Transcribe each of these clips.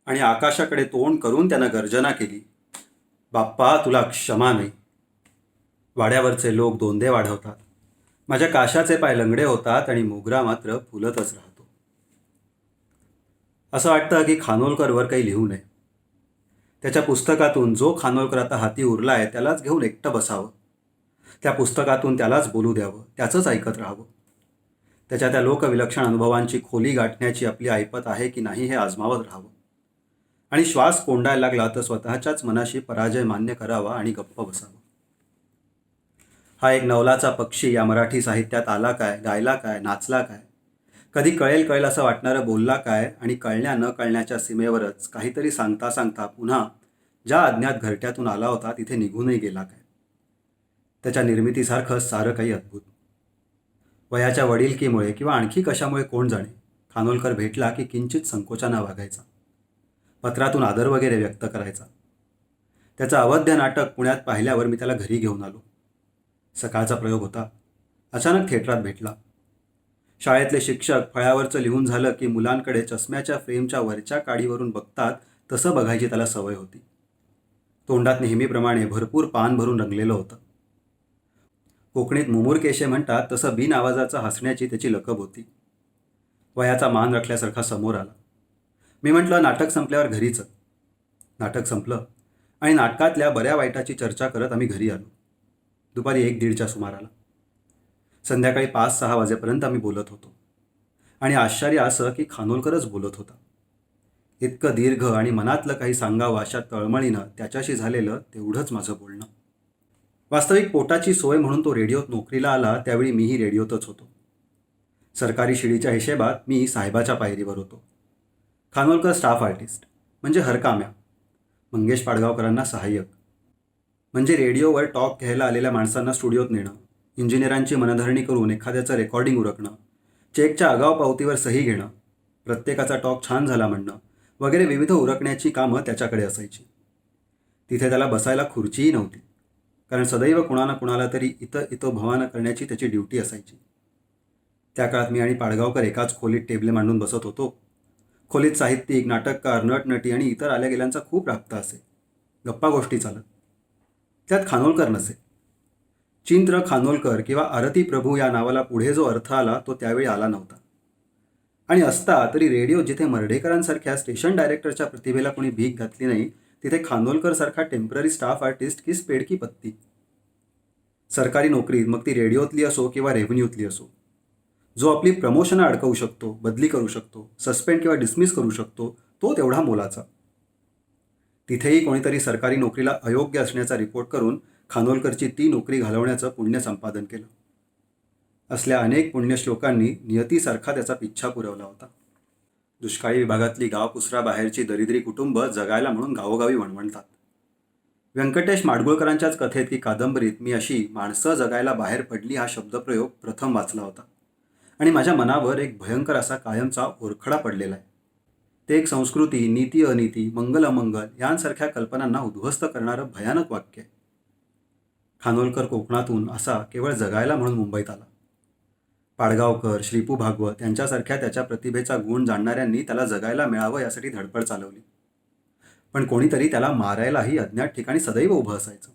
आणि आकाशाकडे तोंड करून त्यानं गर्जना केली, बाप्पा तुला क्षमा नाही. वाड्यावरचे लोक दोंदे वाढवतात. माझ्या काशाचे पाय लंगडे होतात आणि मोगरा मात्र फुलतच राहतो. असं वाटतं की खानोलकरवर काही लिहू नये. त्याच्या पुस्तकातून जो खानोलकर आता हाती उरलाय त्यालाच घेऊन एकटं बसावं. त्या पुस्तकातून त्यालाच बोलू द्यावं, त्याचंच ऐकत राहावं. त्याच्या त्या लोकविलक्षण अनुभवांची खोली गाठण्याची आपली ऐपत आहे की नाही हे आजमावत राहावं. आणि श्वास कोंडायला लागला तर स्वतःच्याच मनाशी पराजय मान्य करावा आणि गप्प बसावं. हा एक नवलाचा पक्षी या मराठी साहित्यात आला काय, गायला काय, नाचला काय, कधी कळेल कळेल असं वाटणारं बोलला काय, आणि कळण्या न कळण्याच्या सीमेवरच काहीतरी सांगता सांगता पुन्हा ज्या अज्ञात घरट्यातून आला होता तिथे निघूनही गेला काय. त्याच्या निर्मितीसारखंच सारं काही अद्भुत. वयाच्या वडिलकीमुळे किंवा आणखी कशामुळे कोण जाणे, खानोलकर भेटला की किंचित संकोचानं वागायचा. पत्रातून आदर वगैरे व्यक्त करायचा. त्याचं अवध्य नाटक पुण्यात पाहिल्यावर मी त्याला घरी घेऊन आलो. सकाळचा प्रयोग होता. अचानक थिएटरात भेटला. शाळेतले शिक्षक फळ्यावरचं लिहून झालं की मुलांकडे चष्म्याच्या फ्रेमच्या वरच्या काडीवरून बघतात तसं बघायची त्याला सवय होती. तोंडात नेहमीप्रमाणे भरपूर पान भरून रंगलेलं होतं. कोकणीत मुमुरकेशे म्हणतात तसं बिन आवाजाचा हसण्याची त्याची लकब होती. वयाचा मान राखल्यासारखा समोर आला. मी म्हटलं, नाटक संपल्यावर घरीच. नाटक संपलं आणि नाटकातल्या बऱ्या वाईटाची चर्चा करत आम्ही घरी आलो. दुपारी 1-1:30च्या सुमाराला. संध्याकाळी 5-6 वाजेपर्यंत आम्ही बोलत होतो. आणि आश्चर्य असं की खानोलकरच बोलत होता. इतकं दीर्घ आणि मनातलं काही सांगावं अशा तळमळीनं त्याच्याशी झालेलं तेवढंच माझं बोलणं. वास्तविक पोटाची सोय म्हणून तो रेडिओत नोकरीला आला त्यावेळी मीही रेडिओतच होतो. सरकारी शिडीच्या हिशेबात मी साहेबाच्या पायरीवर होतो. खानोलकर स्टाफ आर्टिस्ट म्हणजे हरकाम्या. मंगेश पाडगावकरांना सहाय्यक. म्हणजे रेडिओवर टॉक घ्यायला आलेल्या माणसांना स्टुडिओत नेणं, इंजिनियरांची मनधरणी करून एखाद्याचं रेकॉर्डिंग उरकणं, चेकच्या आगाऊ पावतीवर सही घेणं, प्रत्येकाचा टॉक छान झाला म्हणणं वगैरे विविध उरकण्याची कामं त्याच्याकडे असायची. तिथे त्याला बसायला खुर्चीही नव्हती, कारण सदैव कुणा कुणाला तरी इतो भवानं करण्याची त्याची ड्युटी असायची. त्या काळात मी आणि पाडगावकर एकाच खोलीत टेबले मांडून बसत होतो. खोलीत साहित्यिक, नाटककार, नटनटी आणि इतर आल्या गेल्यांचा खूप राबता असे. गप्पा गोष्टी चालत. त्यात खानोलकर नसे. चिंत्र खानोलकर किंवा आरती प्रभू या नावाला पुढे जो अर्थ आला तो त्यावेळी आला नव्हता. आणि असता तरी रेडिओ जिथे मर्ढेकरांसारख्या स्टेशन डायरेक्टरच्या प्रतिभेला कोणी भीक घातली नाही तिथे खानोलकरसारखा टेम्पररी स्टाफ आर्टिस्ट कीच पेडकी पत्ती. सरकारी नोकरीत, मग ती रेडिओतली असो किंवा रेव्हेन्यूतली असो, जो आपली प्रमोशनं अडकवू शकतो, बदली करू शकतो, सस्पेंड किंवा डिसमिस करू शकतो, तो तेवढा मोलाचा. तिथेही कोणीतरी सरकारी नोकरीला अयोग्य असण्याचा रिपोर्ट करून खानोलकरची ती नोकरी घालवण्याचं पुण्य संपादन केलं. असल्या अनेक पुण्यश्लोकांनी नियतीसारखा त्याचा पिच्छा पुरवला होता. दुष्काळी विभागातली गावकुसरा बाहेरची दरिद्री कुटुंब जगायला म्हणून गावोगावी वणवणतात. व्यंकटेश माडगुळकरांच्याच कथेत की कादंबरीत मी अशी माणसं जगायला बाहेर पडली हा शब्दप्रयोग प्रथम वाचला होता आणि माझ्या मनावर एक भयंकर असा कायमचा ओरखडा पडलेला आहे. ते एक संस्कृती, नीती अनीती, मंगल अमंगल यांसारख्या कल्पनांना उद्ध्वस्त करणारं भयानक वाक्य आहे. खानोलकर कोकणातून असा केवळ जगायला म्हणून मुंबईत आला. पाडगावकर, श्रीपू भागवत यांच्यासारख्या त्याच्या प्रतिभेचा गुण जाणणाऱ्यांनी त्याला जगायला मिळावं यासाठी धडपड चालवली. पण कोणीतरी त्याला मारायलाही अज्ञात ठिकाणी सदैव उभं असायचं.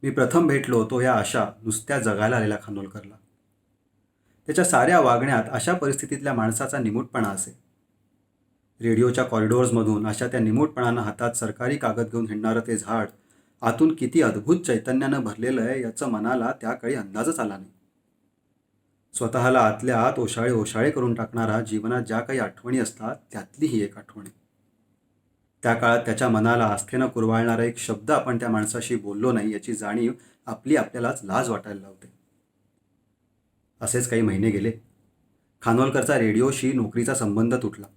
मी प्रथम भेटलो तो या अशा नुसत्या जगायला आलेल्या खानोलकरला. त्याच्या साऱ्या वागण्यात अशा परिस्थितीतल्या माणसाचा निमूटपणा असे. रेडिओच्या कॉरिडोर्समधून अशा त्या निमूटपणानं हातात सरकारी कागद घेऊन हिंडणारं ते झाड आतून किती अद्भुत चैतन्यानं भरलेलं आहे याचं मनाला त्याकाळी अंदाजच आला नाही. स्वतःला आतल्या आत ओशाळे ओशाळे करून टाकणारा जीवनात ज्या काही आठवणी असतात त्यातली ही एक आठवण. त्या काळात त्याच्या मनाला आस्थेनं कुरवाळणारा एक शब्द आपण त्या माणसाशी बोललो नाही याची जाणीव आपल्यालाच लाज वाटायला लावते. असेच काही महिने गेले. खानोलकरचा रेडिओशी नोकरीचा संबंध तुटला.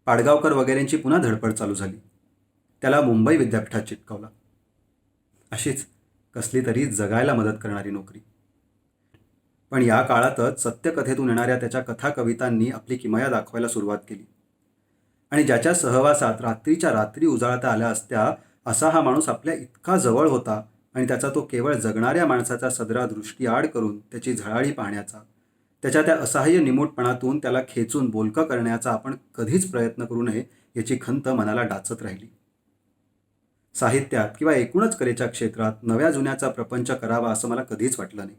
पाडगावकर वगैरेंची पुन्हा धडपड चालू झाली. त्याला मुंबई विद्यापीठात चिटकवला. अशीच कसली तरी जगायला मदत करणारी नोकरी. पण या काळातच सत्यकथेतून येणाऱ्या त्याच्या कथा कवितांनी आपली किमया दाखवायला सुरुवात केली. आणि ज्याच्या सहवासात रात्रीच्या रात्री उजाळता आल्या असत्या असा हा माणूस आपल्या इतका जवळ होता आणि त्याचा तो केवळ जगणाऱ्या माणसाचा सदरा दृष्टीआड करून त्याची झळाळी पाहण्याचा, त्याच्या त्या असहाय्य निमूटपणातून त्याला खेचून बोलकं करण्याचा आपण कधीच प्रयत्न करू नये याची खंत मनाला डाचत राहिली. साहित्यात किंवा एकूणच कलेच्या क्षेत्रात नव्या जुन्याचा प्रपंच करावा असं मला कधीच वाटलं नाही.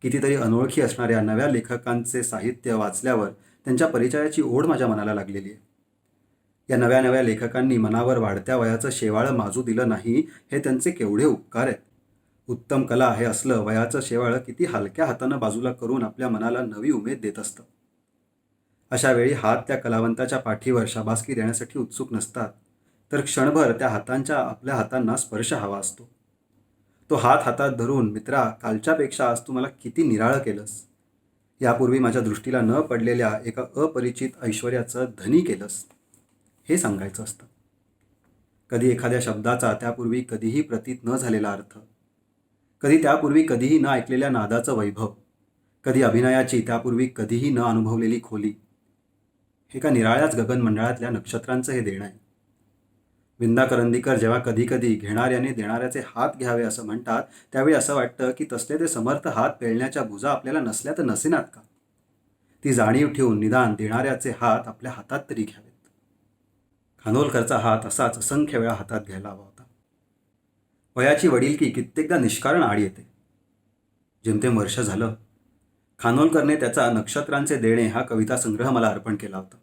कितीतरी अनोळखी असणाऱ्या नव्या लेखकांचे साहित्य वाचल्यावर त्यांच्या परिचयाची ओढ माझ्या मनाला लागलेली आहे. या नव्या नव्या लेखकांनी मनावर वाढत्या वयाचं शेवाळं माजू दिलं नाही हे त्यांचे केवढे उपकार आहेत. उत्तम कला हे असलं वयाचं शेवाळं किती हलक्या हातानं बाजूला करून आपल्या मनाला नवी उमेद देत असतं. अशा वेळी हात त्या कलावंताच्या पाठीवर शाबासकी देण्यासाठी उत्सुक नसतात, तर क्षणभर त्या हातांच्या आपल्या हातांना स्पर्श हवा असतो. तो हात हातात धरून, मित्रा, कालच्यापेक्षा आज तू मला किती निराळं केलंस. यापूर्वी माझ्या दृष्टीला न पडलेल्या एका अपरिचित ऐश्वर्याचं धनी केलंस, हे सांगायचं असतं. कधी एखाद्या शब्दाचा त्यापूर्वी कधीही प्रतीत न झालेला अर्थ, कधी त्यापूर्वी कधीही न ऐकलेल्या नादाचं वैभव, कधी अभिनयाची त्यापूर्वी कधीही न अनुभवलेली खोली, हे का निराळ्याच गगनमंडळातल्या नक्षत्रांचं हे देणं आहे. विंदा करंदीकर जेव्हा कधी कधी घेणाऱ्याने देणाऱ्याचे हात घ्यावे असं म्हणतात, त्यावेळी असं वाटतं की तसले ते समर्थ हात पेळण्याच्या भुजा आपल्याला नसल्या तर नसेनात का. ती जाणीव ठेवून निदान देणाऱ्याचे हात आपल्या हातात तरी घ्यावेत. खानोलकरचा हात असाच असंख्य वेळा हातात घ्यायला हवा होता. वयाची वडीलकी कित्येकदा निष्कारण आड येते. जेमतेम वर्ष झालं खानोलकरने त्याचा नक्षत्रांचे देणे हा कविता संग्रह मला अर्पण केला होता.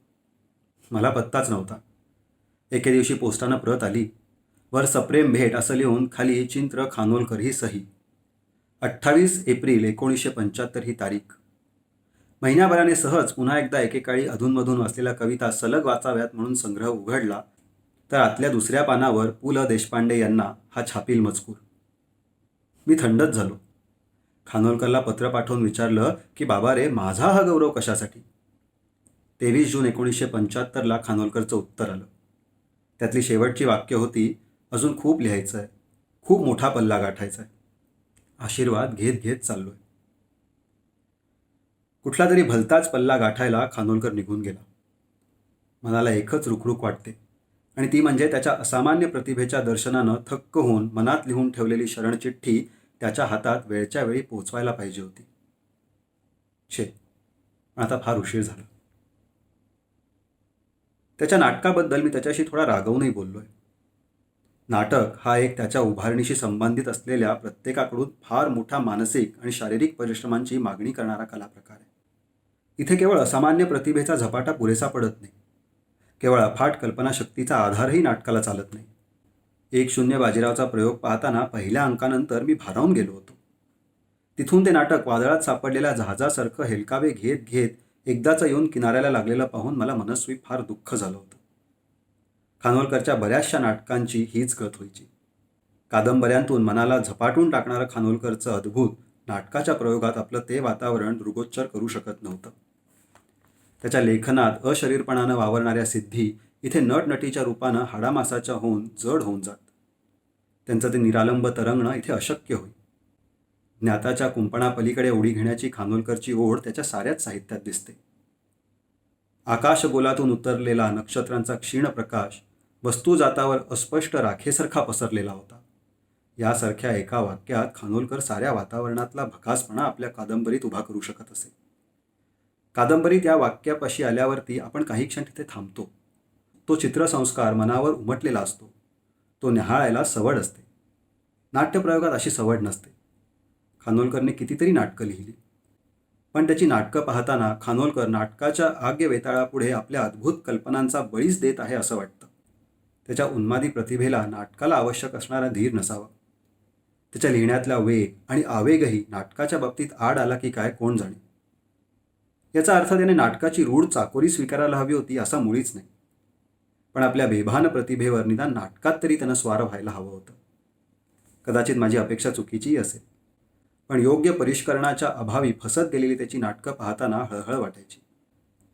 मला पत्ताच नव्हता. एके दिवशी पोस्टानं प्रत आली. वर सप्रेम भेट असं लिहून खाली चिंत्र खानोलकर ही सही. 28 एप्रिल 1975 ही तारीख. महिन्याभराने सहज पुन्हा एकदा एकेकाळी अधूनमधून वाचलेल्या कविता सलग वाचाव्यात म्हणून संग्रह उघडला, तर आतल्या दुसऱ्या पानावर पु ल देशपांडे यांना हा छापील मजकूर. मी थंडच झालो. खानोलकरला पत्र पाठवून विचारलं की बाबा रे, माझा हा गौरव कशासाठी. 23 जून 1975ला खानोलकरचं उत्तर आलं. त्यातली शेवटची वाक्य होती, अजून खूप लिहायचं आहे, खूप मोठा पल्ला गाठायचा आहे. आशीर्वाद घेत घेत चाललोय. कुठला तरी भलताच पल्ला गाठायला खानोलकर निघून गेला. मनाला एकच रुखरुख वाटते, आणि ती म्हणजे त्याच्या असामान्य प्रतिभेच्या दर्शनानं थक्क होऊन मनात लिहून ठेवलेली शरणचिठ्ठी त्याच्या हातात वेळच्या वेळी पोचवायला पाहिजे होती. आता फार उशीर झाला. त्याच्या नाटकाबद्दल मी त्याच्याशी थोडा रागवूनही बोललोय. नाटक हा एक त्याच्या उभारणीशी संबंधित असलेल्या प्रत्येकाकडून फार मोठा मानसिक आणि शारीरिक परिश्रमांची मागणी करणारा कलाप्रकार आहे. इथे केवळ असामान्य प्रतिभेचा झपाटा पुरेसा पडत नाही. केवळ अफाट कल्पनाशक्तीचा आधारही नाटकाला चालत नाही. 1-0 बाजीरावचा प्रयोग पाहताना पहिल्या अंकानंतर मी भारावून गेलो होतो. तिथून ते नाटक वादळात सापडलेल्या जहाजासारखं हेलकावे घेत घेत एकदाचं येऊन किनाऱ्याला लागलेलं पाहून मला मनस्वी फार दुःख झालं होतं. खानोलकरच्या बऱ्याचशा नाटकांची हीच गत व्हायची. कादंबऱ्यांतून मनाला झपाटून टाकणारं खानोलकरचं अद्भुत नाटकाच्या प्रयोगात आपलं ते वातावरण दृगोच्चर करू शकत नव्हतं. त्याच्या लेखनात अशरीरपणानं वावरणाऱ्या सिद्धी इथे नटनटीच्या रूपानं हाडामासाच्या होऊन जड होऊन जात. त्यांचं ते निरालंब तरंगणं इथे अशक्य होई. ज्ञाताच्या कुंपणापलीकडे उडी घेण्याची खानोलकरची ओढ त्याच्या साऱ्याच साहित्यात दिसते. आकाशगोलातून उतरलेला नक्षत्रांचा क्षीण प्रकाश वस्तुजातावर अस्पष्ट राखेसारखा पसरलेला होता. यासारख्या एका वाक्यात खानोलकर साऱ्या वातावरणातला भकासपणा आपल्या कादंबरीत उभा करू शकत असे. कादंबरीत या वाक्यापाशी आल्यावरती आपण काही क्षण तिथे थांबतो. तो चित्रसंस्कार मनावर उमटलेला असतो. तो न्याहाळायला सवड असते. नाट्यप्रयोगात अशी सवड नसते. खानोलकरने कितीतरी नाटकं लिहिली, पण त्याची नाटकं पाहताना खानोलकर नाटकाच्या आग्य वेताळापुढे आपल्या अद्भुत कल्पनांचा बळीच देत आहे असं वाटतं. त्याच्या उन्मादी प्रतिभेला नाटकाला आवश्यक असणारा धीर नसावा. त्याच्या लिहिण्यातला वेग आणि आवेगही नाटकाच्या बाबतीत आड आला की काय कोण जाणे. याचा अर्थ त्याने नाटकाची रूढ चाकोरी स्वीकारायला हवी होती असा मुळीच नाही. पण आपल्या बेभान प्रतिभेवर निदान नाटकात तरी त्यानं स्वार व्हायला हवं होतं. कदाचित माझी अपेक्षा चुकीचीही असेल, पण योग्य परिष्करणाच्या अभावी फसत गेलेली त्याची नाटकं पाहताना हळहळ वाटायची.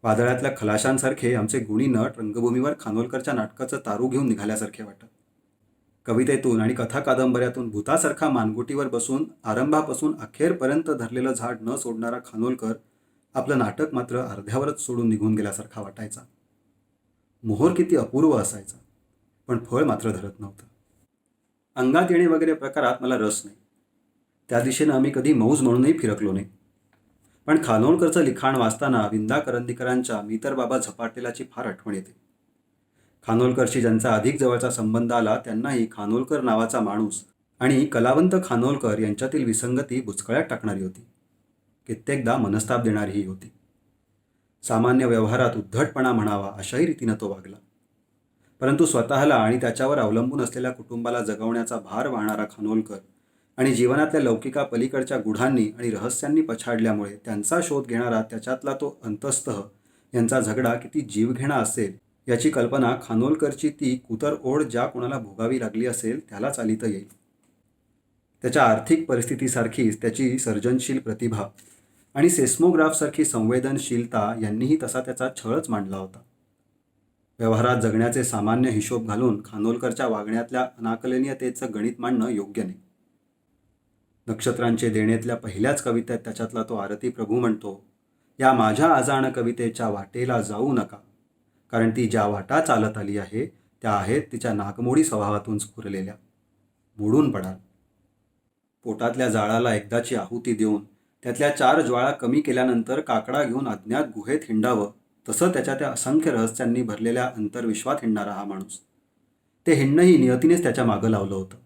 वादळातल्या खलाशांसारखे आमचे गुणी नट रंगभूमीवर खानोलकरच्या नाटकाचं तारू घेऊन निघाल्यासारखे वाटत. कवितेतून आणि कथा कादंबऱ्यातून भूतासारखा मानगुटीवर बसून आरंभापासून अखेरपर्यंत धरलेलं झाड न सोडणारा खानोलकर आपलं नाटक मात्र अर्ध्यावरच सोडून निघून गेल्यासारखा वाटायचा. मोहोर किती अपूर्व असायचा, पण फळ मात्र धरत नव्हतं. अंगात येणे वगैरे प्रकारात मला रस नाही. त्या दिशेनं आम्ही कधी मौज म्हणूनही फिरकलो नाही. पण खानोलकरचं लिखाण वाचताना विंदा करंदीकरांच्या मी तर बाबा झपाटलेलाची फार आठवण येते. खानोलकरशी ज्यांचा अधिक जवळचा संबंध आला त्यांनाही खानोलकर नावाचा माणूस आणि कलावंत खानोलकर यांच्यातील विसंगती बुचकळ्यात टाकणारी होती. कित्येकदा मनस्ताप देणारीही होती. सामान्य व्यवहारात उद्धटपणा म्हणावा अशाही रीतीनं तो वागला. परंतु स्वतःला आणि त्याच्यावर अवलंबून असलेल्या कुटुंबाला जगवण्याचा भार वाहणारा खानोलकर आणि जीवनातल्या लौकिका पलीकडच्या गुढांनी आणि रहस्यांनी पछाडल्यामुळे त्यांचा शोध घेणारा त्याच्यातला तो अंतस्तः यांचा झगडा किती जीवघेणा असेल याची कल्पना खानोलकरची ती कुतर ओढ ज्या कोणाला भोगावी लागली असेल त्यालाच आली तर येईल. त्याच्या आर्थिक परिस्थितीसारखीच त्याची सर्जनशील प्रतिभा आणि सेस्मोग्राफसारखी संवेदनशीलता यांनीही तसा त्याचा छळच मांडला होता. व्यवहारात जगण्याचे सामान्य हिशोब घालून खानोलकरच्या वागण्यातल्या अनाकलनीयतेचं गणित मांडणं योग्य नाही. नक्षत्रांचे देणेतल्या पहिल्याच कवितेत त्याच्यातला तो आरती प्रभू म्हणतो, या माझ्या आजाण कवितेच्या वाटेला जाऊ नका, कारण ती ज्या वाटा चालत आली आहे त्या आहेत तिच्या नागमोडी स्वभावातून स्फुरलेल्या. मोडून पडाल. पोटातल्या जाळाला एकदाची आहुती देऊन त्यातल्या 4 ज्वाळा कमी केल्यानंतर काकडा घेऊन अज्ञात गुहेत हिंडावं, तसं त्याच्या त्या असंख्य रहस्यांनी भरलेल्या अंतर्विश्वात हिंडणारा हा माणूस. ते हिंडणंही नियतीनेच त्याच्या मागं लावलं होतं.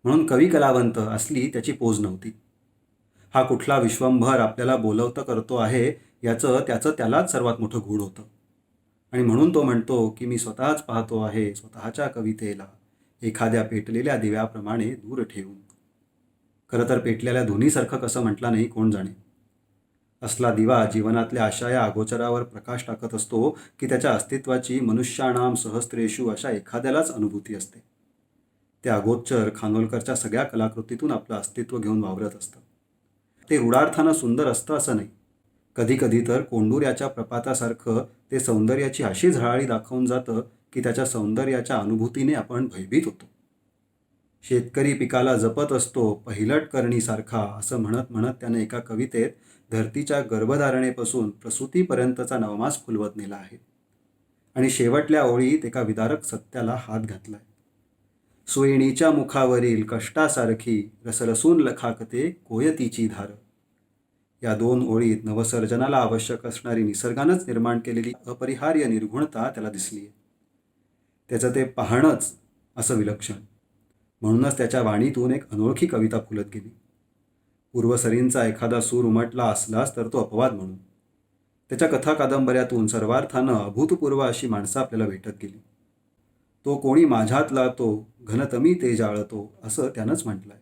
म्हणून कवी कलावंत असली त्याची पोज नव्हती. हा कुठला विश्वंभर आपल्याला बोलवतं करतो आहे याचं त्याचं त्यालाच सर्वात मोठं गूढ होतं. आणि म्हणून तो म्हणतो की मी स्वतःच पाहतो आहे स्वतःच्या कवितेला एखाद्या पेटलेल्या दिव्याप्रमाणे दूर ठेवून. खरं तर पेटलेल्या धुनीसारखं कसं म्हटलं नाही कोण जाणे. असला दिवा जीवनातल्या आशा या अगोचरावर प्रकाश टाकत असतो की त्याच्या अस्तित्वाची मनुष्याणाम सहस्त्रेषु अशा एखाद्यालाच अनुभूती असते. ते अगोचर खानोलकरच्या सगळ्या कलाकृतीतून आपलं अस्तित्व घेऊन वावरत असतं. ते रूढार्थानं सुंदर असतं असं नाही. कधीकधी तर कोंडूर प्रपातासारखं ते सौंदर्याची अशी झळाळी दाखवून जातं की त्याच्या सौंदर्याच्या अनुभूतीने आपण भयभीत होतो. शेतकरी पिकाला जपत असतो पहिलट करणीसारखा असं म्हणत म्हणत त्याने एका कवितेत धरतीच्या गर्भधारणेपासून प्रसूतीपर्यंतचा नवमास फुलवत नेला आहे. आणि शेवटल्या ओळीत एका विदारक सत्याला हात घातलाय. सोयीणीच्या मुखावरील कष्टासारखी रसरसून लखाकते कोयतीची धार. या 2 ओळीत नवसर्जनाला आवश्यक असणारी निसर्गानंच निर्माण केलेली अपरिहार्य निर्गुणता त्याला दिसली आहे. त्याचं ते पाहणंच असं विलक्षण. म्हणूनच त्याच्या वाणीतून एक अनोळखी कविता फुलत गेली. पूर्वसरींचा एखादा सूर उमटला असलाच तर तो अपवाद म्हणून. त्याच्या कथा कादंबऱ्यातून सर्वार्थानं अभूतपूर्व अशी माणसं आपल्याला भेटत गेली. तो कोणी माझ्यातला तो घनतमी ते जाळतो असं त्यानंच म्हटलंय.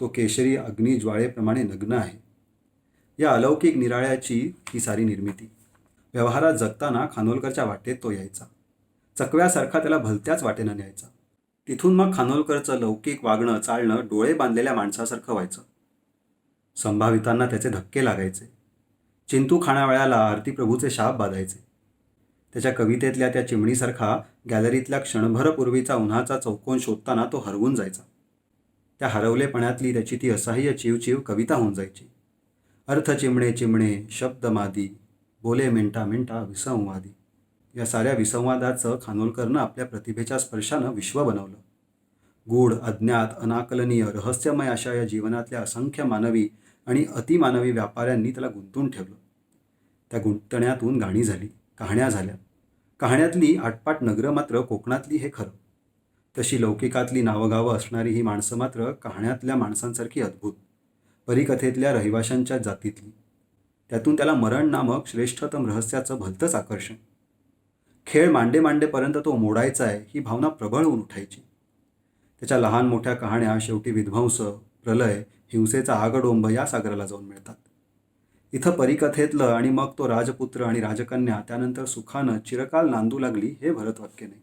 तो केशरी अग्निज्वाळेप्रमाणे नग्न आहे. या अलौकिक निराळ्याची ही सारी निर्मिती. व्यवहारात जगताना खानोलकरच्या वाटेत तो यायचा. चकव्यासारखा त्याला भलत्याच वाटेनं न्यायचा. तिथून मग खानोलकरचं लौकिक वागणं चालणं डोळे बांधलेल्या माणसासारखं व्हायचं. संभावितांना त्याचे धक्के लागायचे. चिंतू खाणावळ्याला आरतीप्रभूचे शाप बाधायचे. त्याच्या कवितेतल्या त्या चिमणीसारखा गॅलरीतल्या क्षणभर पूर्वीचा उन्हाचा चौकोन शोधताना तो हरवून जायचा. त्या हरवलेपणातली त्याची ती असह्य चिवचिव कविता होऊन जायची. अर्थ चिमणे चिमणे शब्द मादी बोले मिंटा मिंटा विसंवादी. या साऱ्या विसंवादाचं खानोलकरनं आपल्या प्रतिभेच्या स्पर्शानं विश्व बनवलं. गूढ अज्ञात अनाकलनीय रहस्यमय अशा या जीवनातल्या असंख्य मानवी आणि अतिमानवी व्यापाऱ्यांनी त्याला गुंतून ठेवलं. त्या गुंतण्यातून गाणी झाली, कहाण्या झाल्या. कहाण्यातली आटपाट नगरं मात्र कोकणातली हे खरं. तशी लौकिकातली नावगावं असणारी ही माणसं मात्र कहाण्यातल्या माणसांसारखी अद्भुत. परिकथेतल्या रहिवाशांच्या जातीतली. त्यातून त्याला मरण नामक श्रेष्ठतम रहस्याचं भलतंच आकर्षण. खेळ मांडे मांडेपर्यंत तो मोडायचा आहे ही भावना प्रबळ होऊन उठायची. त्याच्या लहान मोठ्या कहाण्या शेवटी विध्वंस, प्रलय, हिंसेचा आगडोंब या सागराला जाऊन मिळतात. इथं परिकथेतलं आणि मग तो राजपुत्र आणि राजकन्या त्यानंतर सुखानं चिरकाल नांदू लागली हे भरतवाक्य नाही.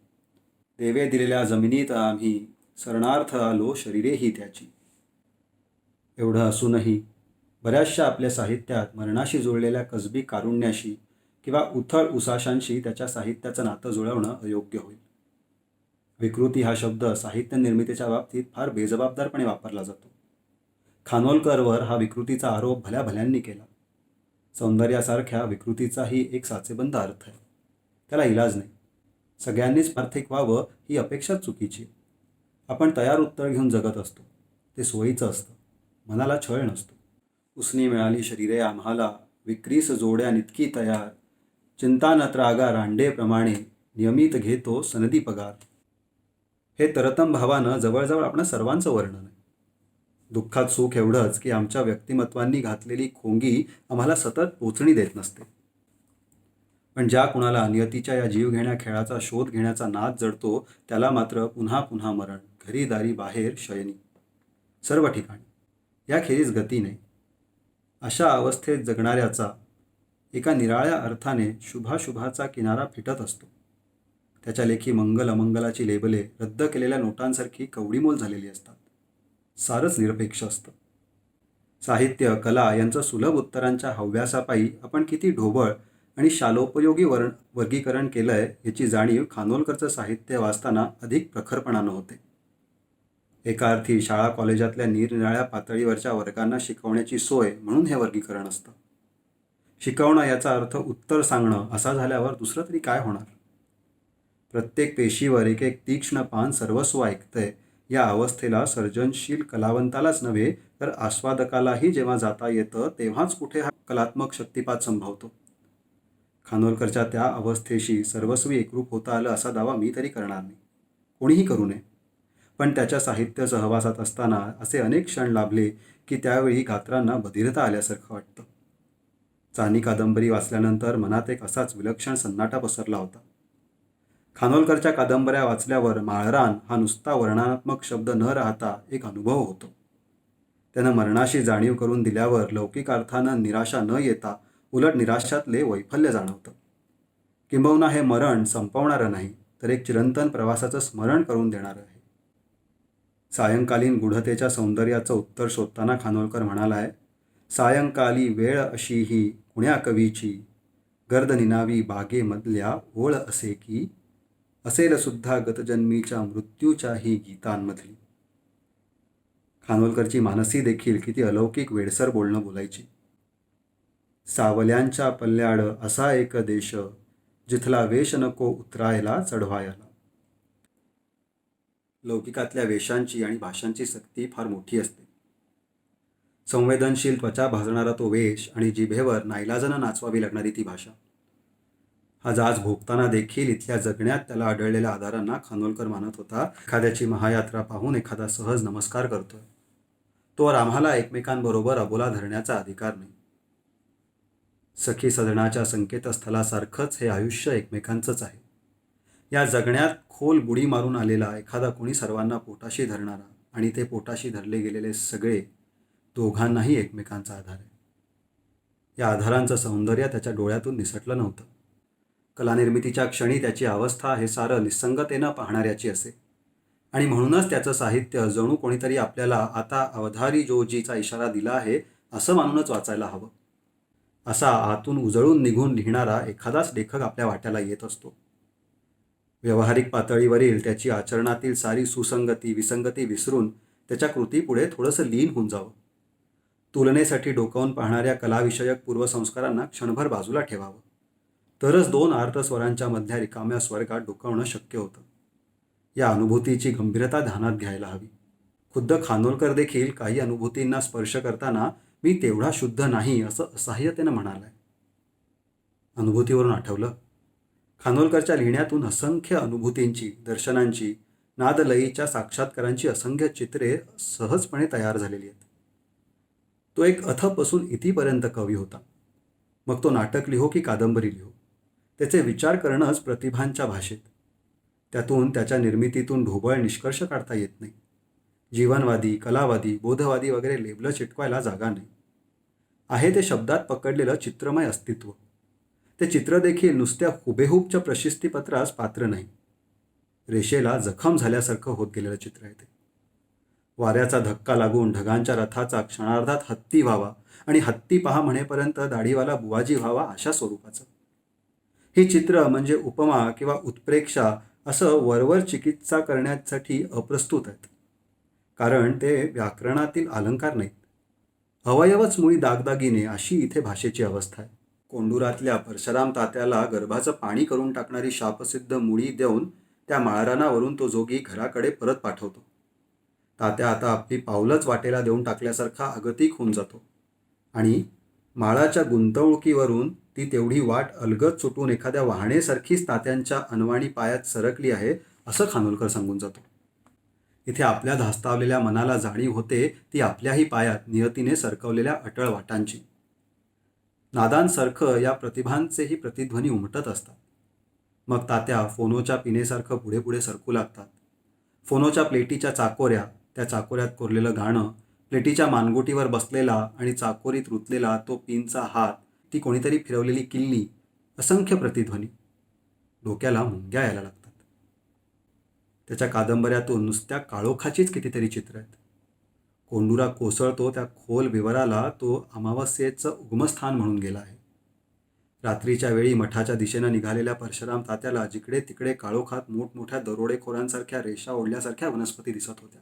देवे दिलेल्या जमिनीत आम्ही सरणार्थ आलो शरीरेही त्याची. एवढं असूनही बऱ्याचशा आपल्या साहित्यात मरणाशी जुळलेल्या कसबी कारुण्याशी किंवा उथळ उसाशांशी त्याच्या साहित्याचं नातं जुळवणं अयोग्य होईल. विकृती हा शब्द साहित्य निर्मितीच्या बाबतीत फार बेजबाबदारपणे वापरला जातो. खानोलकरवर हा विकृतीचा आरोप भल्या भल्यांनी केला. सौंदर्यासारख्या विकृतीचाही एक साचेबंद अर्थ आहे. त्याला इलाज नाही. सगळ्यांनीच आर्थिक व्हावं ही अपेक्षाच चुकीची. आपण तयार उत्तर घेऊन जगत असतो. ते सोयीचं असतं. मनाला छळ नसतो. उसनी मिळाली शरीरे आम्हाला, विक्रीस जोड्या नितकी तयार, चिंता न त्रागा रांडेप्रमाणे, नियमित घेतो सनदी पगार. हे तरतम भावानं जवळजवळ आपण सर्वांचं वर्णन आहे. दुःखात सुख एवढंच की आमच्या व्यक्तिमत्वांनी घातलेली खोंगी आम्हाला सतत पोचणी देत नसते. पण ज्या कुणाला नियतीच्या या जीवघेण्या खेळाचा शोध घेण्याचा नाद जडतो त्याला मात्र पुन्हा पुन्हा मरण, घरी दारी बाहेर शयनी, सर्व ठिकाणी, याखेरीज गती नाही. अशा अवस्थेत जगणाऱ्याचा एका निराळ्या अर्थाने शुभाशुभाचा किनारा फिटत असतो. त्याच्या लेखी मंगल अमंगलाची लेबले रद्द केलेल्या नोटांसारखी कवडीमोल झालेली असतात. सारंच निरपेक्ष असतं. साहित्य, कला यांचं सुलभ उत्तरांच्या हव्यासापायी आपण किती ढोबळ आणि शालोपयोगी वर्गीकरण केलंय याची जाणीव खानोलकरचं साहित्य वाचताना अधिक प्रखरपणानं होते. एका अर्थी शाळा कॉलेजातल्या निरनिराळ्या पातळीवरच्या वर्गांना शिकवण्याची सोय म्हणून हे वर्गीकरण असतं. शिकवणं याचा अर्थ उत्तर सांगणं असा झाल्यावर दुसरं तरी काय होणार. प्रत्येक पेशीवर एक एक तीक्ष्ण पान सर्वस्व ऐकतंय या अवस्थेला सर्जनशील कलावंतालाच नव्हे तर आस्वादकालाही जेव्हा जाता येतं तेव्हाच कुठे हा कलात्मक शक्तिपात संभवतो. खानोलकरच्या त्या अवस्थेशी सर्वस्वी एकरूप होता आलं असा दावा मी तरी करणार नाही, कोणीही करू नये. पण त्याच्या साहित्य सहवासात असताना असे अनेक क्षण लाभले की त्यावेळी गात्रांना बधिरता आल्यासारखं वाटतं. चानी कादंबरी वाचल्यानंतर मनात एक असाच विलक्षण सन्नाटा पसरला होता. खानोलकरच्या कादंबऱ्या वाचल्यावर माळरान हा नुसता वर्णनात्मक शब्द न राहता एक अनुभव होतो. त्यानं मरणाशी जाणीव करून दिल्यावर लौकिक अर्थानं निराशा न येता उलट निराशातले वैफल्य जाणवतं. किंबहुना हे मरण संपवणारं नाही तर एक चिरंतन प्रवासाचं स्मरण करून देणारं आहे. सायंकालीन गूढतेच्या सौंदर्याचं उत्तर शोधताना खानोलकर म्हणालाय, सायंकाली वेळ अशी ही कुण्या कवीची, गर्द निनावी बागेमधल्या ओळ असे की, असेल सुद्धा गतजन्मीच्या मृत्यूच्याही गीतांमधली. खानोलकरची मानसी देखील किती अलौकिक वेडसर बोलणं बोलायची. सावल्यांच्या पल्ल्याड असा एक देश, जिथला वेश नको उतरायला चढवायला. लौकिकातल्या वेशांची आणि भाषांची सक्ती फार मोठी असते. संवेदनशील त्वचा भाजणारा तो वेश आणि जिभेवर नाईलाजानं नाचवावी लागणारी ती भाषा. हा जाच भोगताना देखील इथल्या जगण्यात त्याला आढळलेल्या आधारांना खानोलकर मानत होता. एखाद्याची महायात्रा पाहून एखादा सहज नमस्कार करतोय, तोवर आम्हाला एकमेकांबरोबर अबोला धरण्याचा अधिकार नाही. सखी सदनाच्या संकेतस्थळासारखंच हे आयुष्य एकमेकांचंच आहे. या जगण्यात खोल बुडी मारून आलेला एखादा कोणी सर्वांना पोटाशी धरणारा आणि ते पोटाशी धरले गेलेले सगळे दोघांनाही एकमेकांचा आधार आहे. या आधारांचं सौंदर्य त्याच्या डोळ्यातून निसटलं नव्हतं. कलानिर्मितीच्या क्षणी त्याची अवस्था हे सारं निस्संगतेनं पाहणाऱ्याची असे आणि म्हणूनच त्याचं साहित्य जणू कोणीतरी आपल्याला आता अवधारी जोजीचा इशारा दिला आहे असं मानूनच वाचायला हवं. असा आतून उजळून निघून लिहिणारा एखादाच लेखक आपल्या वाट्याला येत असतो. व्यावहारिक पातळीवरील त्याची आचरणातील सारी सुसंगती विसंगती विसरून त्याच्या कृतीपुढे थोडंसं लीन होऊन जावं. तुलनेसाठी डोकावून पाहणाऱ्या कलाविषयक पूर्वसंस्कारांना क्षणभर बाजूला ठेवावं. तरच दोन आर्तस्वरांच्या मधल्या रिकाम्या स्वर्गात डोकावणं शक्य होतं. या अनुभूतीची गंभीरता ध्यानात घ्यायला हवी. खुद्द खानोलकर देखील काही अनुभूतींना स्पर्श करताना मी तेवढा शुद्ध नाही असं असहाय्यतेनं म्हणालाय. अनुभूतीवरून आठवलं, खानोलकरच्या लिहिण्यातून असंख्य अनुभूतींची, दर्शनांची, नादलयीच्या साक्षात्कारांची असंख्य चित्रे सहजपणे तयार झालेली आहेत. तो एक अथपासून इथीपर्यंत कवी होता. मग तो नाटक लिहो की कादंबरी लिहो, त्याचे विचार करणंच प्रतिभांच्या भाषेत. त्यातून त्याच्या निर्मितीतून ढोबळ निष्कर्ष काढता येत नाही. जीवनवादी, कलावादी, बोधवादी वगैरे लेबलं चिटकवायला जागा नाही. आहे ते शब्दात पकडलेलं चित्रमय अस्तित्व. ते चित्र देखील नुसत्या हुबेहूबच्या प्रशस्तीपत्रास पात्र नाही. रेषेला जखम झाल्यासारखं होत गेलेलं चित्र आहे ते. वाऱ्याचा धक्का लागून ढगांच्या रथाचा क्षणार्धात हत्ती व्हावा आणि हत्ती पहा म्हणेपर्यंत दाढीवाला बुवाजी व्हावा अशा स्वरूपाचं. ही चित्र म्हणजे उपमा किंवा उत्प्रेक्षा असं वरवर चिकित्सा करण्यासाठी अप्रस्तुत आहेत. कारण ते व्याकरणातील अलंकार नाहीत. अवयवच मुळी दागदागिने अशी इथे भाषेची अवस्था आहे. कोंडुरातल्या परशुराम तात्याला गर्भाचं पाणी करून टाकणारी शापसिद्ध मुळी देऊन त्या माळरानावरून तो जोगी घराकडे परत पाठवतो. तात्या आता आपली पावलंच वाटेला देऊन टाकल्यासारखा अगतिक होऊन जातो. आणि माळाच्या गुंतवणुकीवरून ती तेवढी वाट अलगद सुटून एखाद्या वाहनेसारखीच तात्यांच्या अनवाणी पायात सरकली आहे असं खानोलकर सांगून जातो. इथे आपल्या धास्तावलेल्या मनाला जाणीव होते ती आपल्याही पायात नियतीने सरकवलेल्या अटळ वाटांची. नादांसारखं या प्रतिभांचेही प्रतिध्वनी उमटत असतात. मग तात्या फोनोच्या पिनेसारखं पुढे पुढे सरकू लागतात. फोनोच्या प्लेटीच्या चाकोऱ्या, त्या चाकोऱ्यात कोरलेलं गाणं, प्लेटीच्या मानगुटीवर बसलेला आणि चाकोरीत रुतलेला तो पिनचा हात, ती कोणीतरी फिरवलेली किल्ली, असंख्य प्रतिध्वनी. डोक्याला मुंग्या यायला लागतात. त्याच्या कादंबऱ्यातून नुसत्या काळोखाचीच कितीतरी चित्र आहेत. कोंडुरा कोसळतो त्या खोल विवराला तो अमावस्येचं उगमस्थान म्हणून गेला आहे. रात्रीच्या वेळी मठाच्या दिशेनं निघालेल्या परशुराम तात्याला जिकडे तिकडे काळोखात मोठमोठ्या दरोडेखोरांसारख्या रेषा ओढल्यासारख्या वनस्पती दिसत होत्या.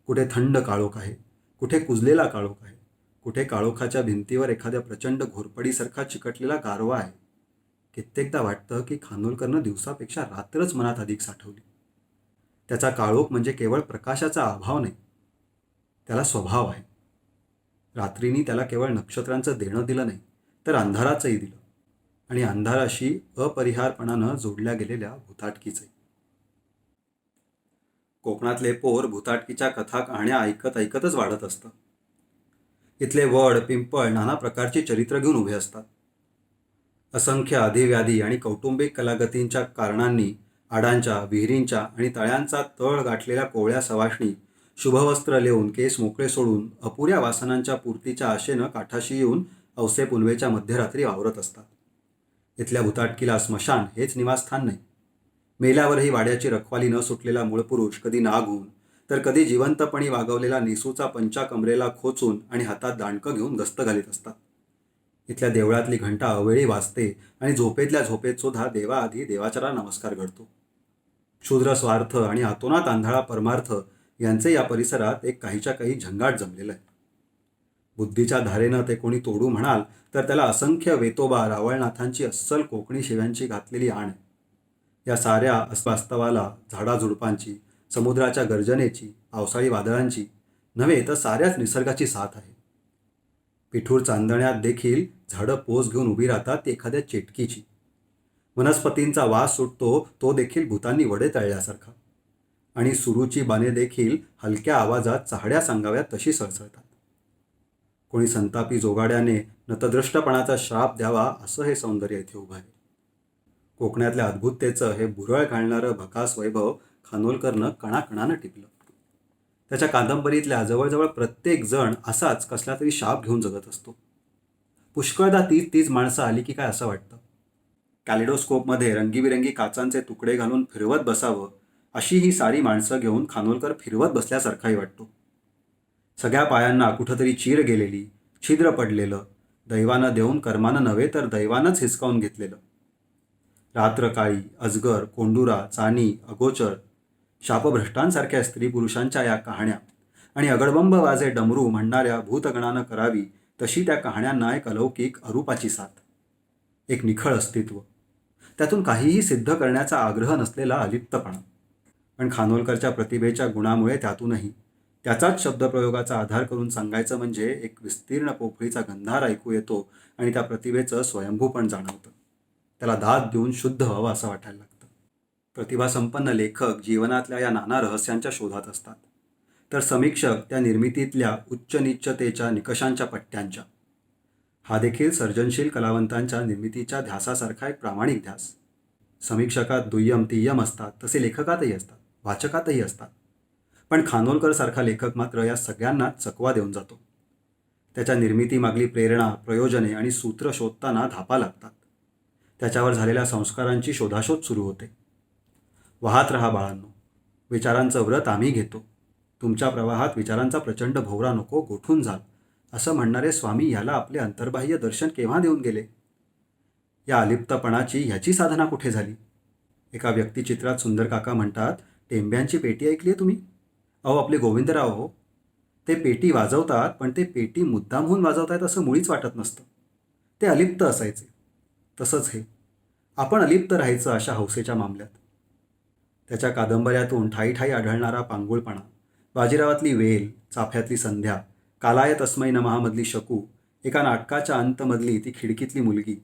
कुठे थंड काळोख आहे, कुठे कुजलेला काळोख आहे, कुठे काळोखाच्या भिंतीवर एखाद्या प्रचंड घोरपडीसारखा चिकटलेला गारवा आहे. कित्येकदा वाटतं की खानोलकरनं दिवसापेक्षा रात्रच मनात अधिक साठवली. त्याचा काळोख म्हणजे केवळ प्रकाशाचा अभाव नाही, त्याला स्वभाव आहे. रात्रीनी त्याला केवळ नक्षत्रांचं देणं दिलं नाही, तर अंधाराचंही दिलं, आणि अंधाराशी अपरिहारपणानं जोडल्या गेलेल्या भुताटकीचंही. कोकणातले पोर भुताटकीच्या कथा कहाण्या ऐकत ऐकतच वाढत असतं. इथले वड पिंपळ नाना प्रकारची चरित्र घेऊन उभे असतात. असंख्य आधिव्याधी आणि कौटुंबिक कलागतींच्या कारणांनी आडांच्या, विहिरींच्या आणि तळ्यांचा तळ गाठलेल्या कोवळ्या सवाष्णी शुभवस्त्र लेवून केस मोकळे सोडून अपुऱ्या वासनांच्या पूर्तीच्या आशेनं काठाशी येऊन औसे पुनवेच्या मध्यरात्री वावरत असतात. इथल्या भुताटकीला स्मशान हेच निवासस्थान नाही. मेल्यावरही वाड्याची रखवाली न सुटलेला मूळ पुरुष कधी नाग होऊन तर कधी जिवंतपणी वागवलेला नेसूचा पंचा कमरेला खोचून आणि हातात दांडकं घेऊन गस्त घालीत असतात. इथल्या देवळातली घंटा अवेळी वाजते आणि झोपेतल्या झोपेत सुद्धा देवाआधी देवाचरा नमस्कार घडतो. क्षुद्र स्वार्थ आणि अतोनात आंधळा परमार्थ यांचे या परिसरात एक काहीच्या काही झंगाट जमलेलं आहे. बुद्धीच्या धारेनं ते कोणी तोडू म्हणाल तर त्याला असंख्य वेतोबा रावळनाथांची अस्सल कोकणी शिव्यांची घातलेली आण आहे. या साऱ्या वास्तवाला झाडाझुडपांची, समुद्राच्या गर्जनेची, पावसाळी वादळांची नव्हे तर साऱ्याच निसर्गाची साथ आहे. पिठूर चांदण्यात देखील झाडं पोस घेऊन उभी राहतात ती एखाद्या चेटकीची. वनस्पतींचा वास सुटतो तो देखील भूतांनी वडे तळल्यासारखा, आणि सुरूची बाणे देखील हलक्या आवाजात चाहड्या सांगाव्यात तशी सळसळतात. कोणी संतापी जोगाड्याने नतद्रष्टपणाचा श्राप द्यावा असं हे सौंदर्य इथे उभं आहे. कोकणातल्या अद्भुततेचं हे भुरळ घालणारं भकास वैभव खानोलकरनं कणाकणानं टिपलं. त्याच्या कादंबरीतल्या जवळजवळ प्रत्येक जण असाच कसला तरी शाप घेऊन जगत असतो. पुष्कळदा तीच तीच माणसं आली की काय असं वाटतं. कॅलिडोस्कोपमध्ये रंगीबिरंगी काचांचे तुकडे घालून फिरवत बसावं अशी ही सारी माणसं घेऊन खानोलकर फिरवत बसल्यासारखाही वाटतो. सगळ्या पायांना कुठंतरी चीर गेलेली, छिद्र पडलेलं, दैवानं देऊन कर्मानं नव्हे तर दैवानंच हिसकावून घेतलेलं. रात्रकाळी अजगर, कोंडुरा, चानी, अगोचर, शापभ्रष्टांसारख्या स्त्री पुरुषांच्या या कहाण्या आणि अगडबंब वाजे डमरू म्हणणाऱ्या भूतगणानं करावी तशी त्या कहाण्यांना एक अलौकिक अरूपाची साथ, एक निखळ अस्तित्व, त्यातून काहीही सिद्ध करण्याचा आग्रह नसलेला अलिप्तपणा. पण खानोलकरच्या प्रतिभेच्या गुणामुळे त्यातूनही त्याचाच शब्दप्रयोगाचा आधार करून सांगायचं म्हणजे एक विस्तीर्ण पोफळीचा गंधार ऐकू येतो आणि त्या प्रतिभेचं स्वयंभूपण जाणवतं. त्याला दाद देऊन शुद्ध व्हावं असं वाटायला लागतं. प्रतिभासंपन्न लेखक जीवनातल्या या नाना रहस्यांच्या शोधात असतात, तर समीक्षक त्या निर्मितीतल्या उच्च नीचतेच्या निकषांच्या पट्ट्यांच्या. हा देखील सर्जनशील कलावंतांच्या निर्मितीच्या ध्यासासारखा एक प्रामाणिक ध्यास. समीक्षकात दुय्यम तिय्यम असतात तसे लेखकातही असतात, वाचकातही असतात. पण खानोलकरसारखा लेखक मात्र या सगळ्यांना चकवा देऊन जातो. त्याच्या निर्मितीमागली प्रेरणा, प्रयोजने आणि सूत्र शोधताना धापा लागतात. त्याच्यावर झालेल्या संस्कारांची शोधाशोध सुरू होते. वाहत रहा बाळांनो, विचारांचं व्रत आम्ही घेतो. तुमच्या प्रवाहात विचारांचा प्रचंड भोवरा नको, गोठून जाल असं म्हणणारे स्वामी याला आपले अंतर्बाह्य दर्शन केव्हा देऊन गेले. या अलिप्तपणाची ह्याची साधना कुठे झाली. एका व्यक्तिचित्रात सुंदर काका म्हणतात, टेंब्यांची पेटी ऐकली आहे तुम्ही? अहो आपले गोविंदराव हो, ते पेटी वाजवतात पण ते पेटी मुद्दामहून वाजवतायत असं मुळीच वाटत नसतं. ते अलिप्त असायचे. तसंच हे आपण अलिप्त राहायचं अशा हौसेच्या मामल्यात. त्याच्या कादंबऱ्यातून ठाई ठाई आढळणारा पांगुळपणा, बाजीरावातली वेल, चाफ्यातली संध्या, कालाय तस्मै नमःमधली शकू एका नाटकाच्या अंतमधली ती खिडकीतली मुलगी.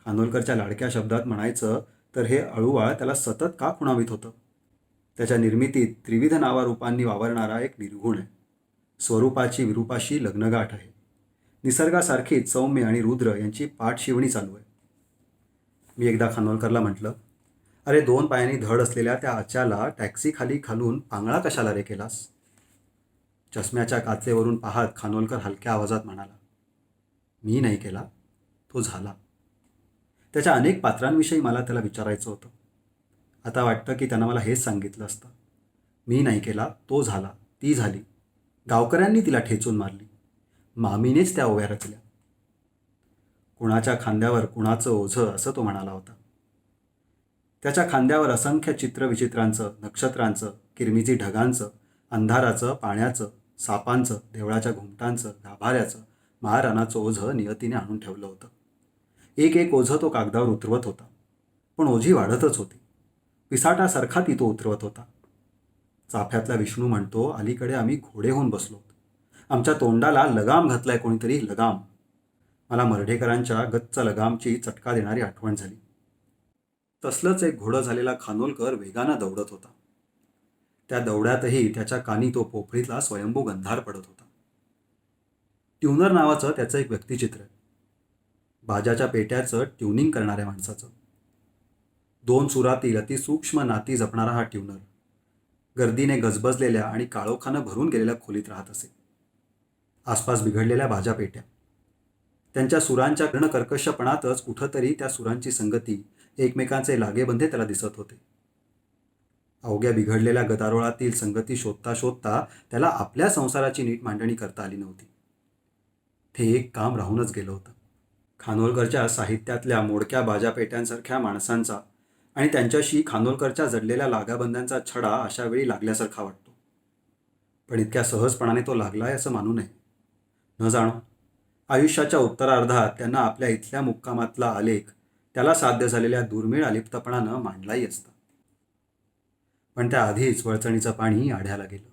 खानोलकरच्या लाडक्या शब्दात म्हणायचं तर हे अळूवाळ त्याला सतत का खुणावीत होतं? त्याच्या निर्मितीत त्रिविध नावारूपांनी वावरणारा एक निर्गुण आहे. स्वरूपाची विरूपाशी लग्नगाठ आहे. निसर्गासारखीच सौम्य आणि रुद्र यांची पाठशिवणी चालू आहे. मी एकदा खानोलकरला म्हटलं, अरे 2 पायांनी धड असलेल्या त्या आच्याला टॅक्सीखाली घालून पांगळा कशाला रे केलास? चष्म्याच्या काचेवरून पाहत खानोलकर हलक्या आवाजात म्हणाला, मी नाही केला, तो झाला. त्याच्या अनेक पात्रांविषयी मला त्याला विचारायचं होतं. आता वाटतं की त्यानं मला हेच सांगितलं असतं. मी नाही केला, तो झाला, ती झाली. गावकऱ्यांनी तिला ठेचून मारली. मामीनेच त्या ओव्या रचल्या. कुणाच्या खांद्यावर कुणाचं ओझं, असं तो म्हणाला होता. त्याच्या खांद्यावर असंख्य चित्रविचित्रांचं, नक्षत्रांचं, किरमिजी ढगांचं, अंधाराचं, पाण्याचं, सापांचं, देवळाच्या घुमटांचं, गाभाऱ्याचं, महाराणाचं ओझं नियतीने आणून ठेवलं होतं. एक एक ओझं तो कागदावर उतरवत होता. पण ओझी वाढतच होती. पिसाटासारखा ती तो उतरवत होता. चाफ्यातला विष्णू म्हणतो, अलीकडे आम्ही घोडे होऊन बसलो. आमच्या तोंडाला लगाम घातलाय कोणीतरी, लगाम. मला मर्ढेकरांच्या गच्च लगामची चटका देणारी आठवण झाली. तसलंच एक घोडं झालेला खानोलकर वेगानं दौडत होता. त्या दौड्यातही त्याच्या कानी तो पोफळीतला स्वयंभू गंधार पडत होता. ट्यूनर नावाचं त्याचं एक व्यक्तिचित्र आहे. बाजाच्या पेट्याचं ट्युनिंग करणाऱ्या माणसाचं. 2 सुरातील अतिसूक्ष्म नाती जपणारा हा ट्यूनर गर्दीने गजबजलेल्या आणि काळोखानं भरून गेलेल्या खोलीत राहत असे. आसपास बिघडलेल्या बाजा पेट्या. त्यांच्या सुरांच्या कर्णकर्कशपणातच कुठंतरी त्या सुरांची संगती, एकमेकांचे लागेबंधे त्याला दिसत होते. अवघ्या बिघडलेल्या गदारोळातील संगती शोधता शोधता त्याला आपल्या संसाराची नीट मांडणी करता आली नव्हती. ते एक काम राहूनच गेलं होतं. खानोलकरच्या साहित्यातल्या मोडक्या बाजापेट्यांसारख्या माणसांचा आणि त्यांच्याशी खानोलकरच्या जडलेल्या लागाबंध्यांचा छडा अशा वेळी लागल्यासारखा वाटतो. पण इतक्या सहजपणाने तो लागलाय असं मानू नये. न जाणो आयुष्याच्या उत्तरार्धात त्यांना आपल्या इथल्या मुक्कामातला आलेख त्याला साध्य झालेल्या दुर्मिळ अलिप्तपणानं मांडलाही असता. पण त्याआधीच वळचणीचं पाणी आढ्याला गेलं.